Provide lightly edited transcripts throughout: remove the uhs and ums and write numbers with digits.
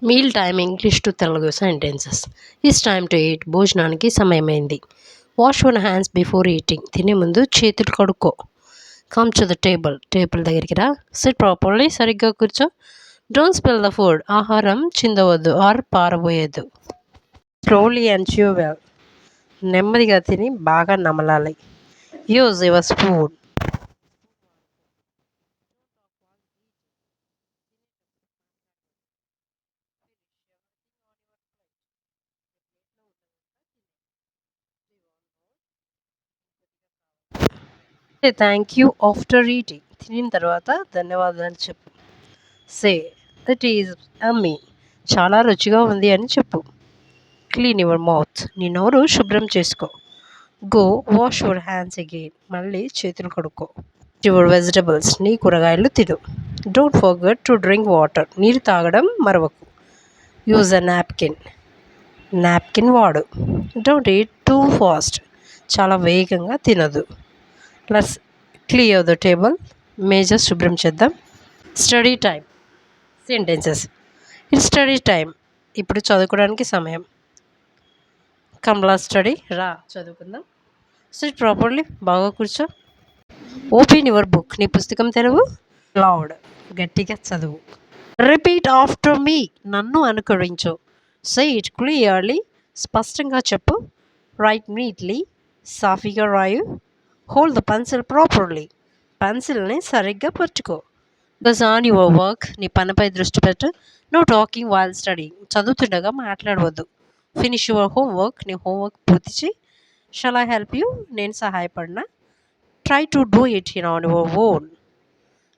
Meal time English to Telugu sentences. It's time to eat. భోజనానికి సమయమైంది. Wash your hands before eating. తినే ముందు చేతులు కడుక్కో. Come to the table. Table దగ్గరికి రా. Sit properly. సరిగ్గా కూర్చో. Don't spill the food. ఆహారం చిందవద్దు ఆర్ పారబోయద్దు. Slowly and chew well. నెమ్మదిగా తిని బాగా నమలాలి. Use your spoon. Thank you after eating. తినిన తర్వాత ధన్యవాదాలు చెప్పు. సే ఇట్ ఈజ్ అమ్మీ. చాలా రుచిగా ఉంది అని చెప్పు. Clean your mouth. నీ నోరు శుభ్రం చేసుకో. Go wash your hands again. మళ్ళీ చేతులు కడుక్కో. Your vegetables. నీ కూరగాయలు తిను. Don't forget to drink water. నీరు తాగడం మరవకు. Use a napkin. నాప్కిన్ వాడు. Don't eat too fast. చాలా వేగంగా తినదు. Let's clear the table. మేజర్ శుభ్రం చేద్దాం. Study time sentences. It's study time. ఇప్పుడు చదువుకోవడానికి సమయం. Come let's study. రా చదువుకుందాం. Sit properly. బాగా కూర్చో. Open your book. నీ పుస్తకం తెరువు. లౌడ్. గట్టిగా చదువు. Repeat after me. నన్ను అనుకరించు. Say it clearly. స్పష్టంగా చెప్పు. Write neatly. సాఫీగా రాయు. Hold the pencil properly. పెన్సిల్ని సరిగ్గా పట్టుకో. Focus on your work. నీ పనిపై దృష్టి పెట్టు. No talking while study. చదువుతుండగా మాట్లాడవద్దు. Finish your homework. నీ హోంవర్క్ పూర్తి చేయి. Shall I help you. నేను సహాయపడినా. Try to do it on your own.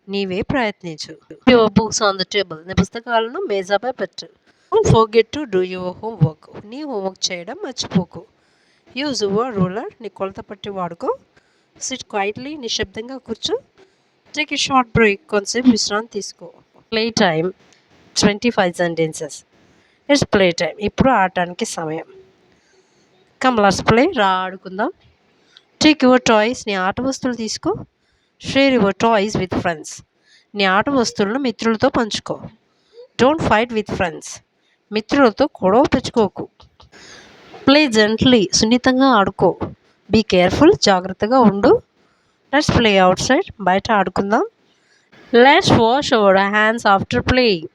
నీవే ప్రయత్నించు. Your books on the table. నీ పుస్తకాలను మేజాపై పెట్టు. Don't forget to do your homework. నీ హోంవర్క్ చేయడం మర్చిపోకు. Use your ruler. నీ కొలత పట్టి వాడుకో. Sit quietly. నిశ్శబ్దంగా కూర్చో. Take a short break. కొంతసేపు విశ్రాంతి తీసుకో. Play time 25 sentences. It's play time. ఇప్పుడు ఆడటానికి సమయం. Come let's play. రా ఆడుకుందాం. Take your toys. నీ ఆట వస్తువులు తీసుకో. Share your toys with friends. నీ ఆట వస్తువులను మిత్రులతో పంచుకో. Don't fight with friends. మిత్రులతో గొడవ పెంచుకోకు. Play gently. సున్నితంగా ఆడుకో. Be careful. జాగ్రత్తగా ఉండు. Let's play outside. బయట ఆడుకుందాం. Let's wash our hands after playing.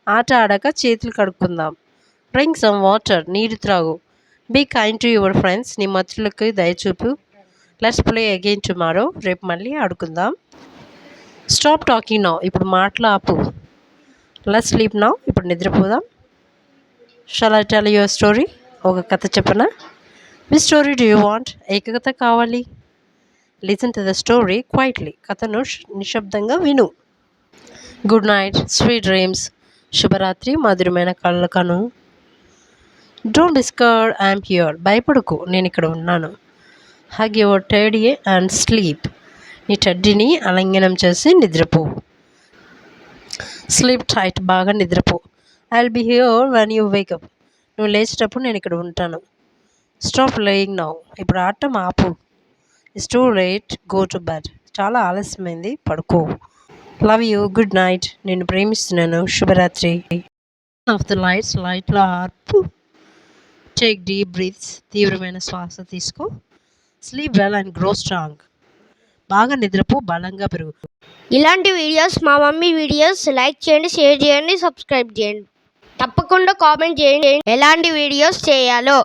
ఆట ఆడాక చేతులు కడుక్కుందాం. Drink some water. నీరు త్రాగు. Be kind to your friends. నీ మిత్రులకు దయచూపు. Let's play again tomorrow. రేపు మళ్ళీ ఆడుకుందాం. Stop talking now. ఇప్పుడు మాటలు ఆపు. Let's sleep now. ఇప్పుడు నిద్రపోదాం. Shall I tell your story. ఒక కథ చెప్పనా? Which story do you want? ఏ కథ కావాలి? Listen to the story quietly. కథను నిశ్శబ్దంగా విను. Good night. Sweet dreams. శుభరాత్రి. మధురమైన కళ్ళ కను. Don't discard. I'm here. భయపడకు. నేను ఇక్కడ ఉన్నాను. Hug your teddy and sleep. నీ టెడ్డీని ఆలింగనం చేసి నిద్రపో. Sleep tight. బాగా నిద్రపో. I will be here when you wake up. నువ్వు లేచేటప్పుడు నేను ఇక్కడ ఉంటాను. Stop playing now. ఇప్పుడు ఆడటం ఆపు. It's too late. Go to bed. చాలా ఆలస్యమైంది. పడుకో. Love you. Good night. నేను ప్రేమిస్తున్నాను. శుభరాత్రి. Off the lights. లైట్లో ఆర్పు. Take deep breaths. తీవ్రమైన శ్వాస తీసుకో. Sleep well and grow strong. బాగా నిద్రపో. బలంగా పెరుగు. ఇలాంటి వీడియోస్ మా మమ్మీ వీడియోస్ లైక్ చేయండి, షేర్ చేయండి, సబ్స్క్రైబ్ చేయండి. తప్పకుండా కామెంట్ చేయండి ఎలాంటి వీడియోస్ చేయాలో.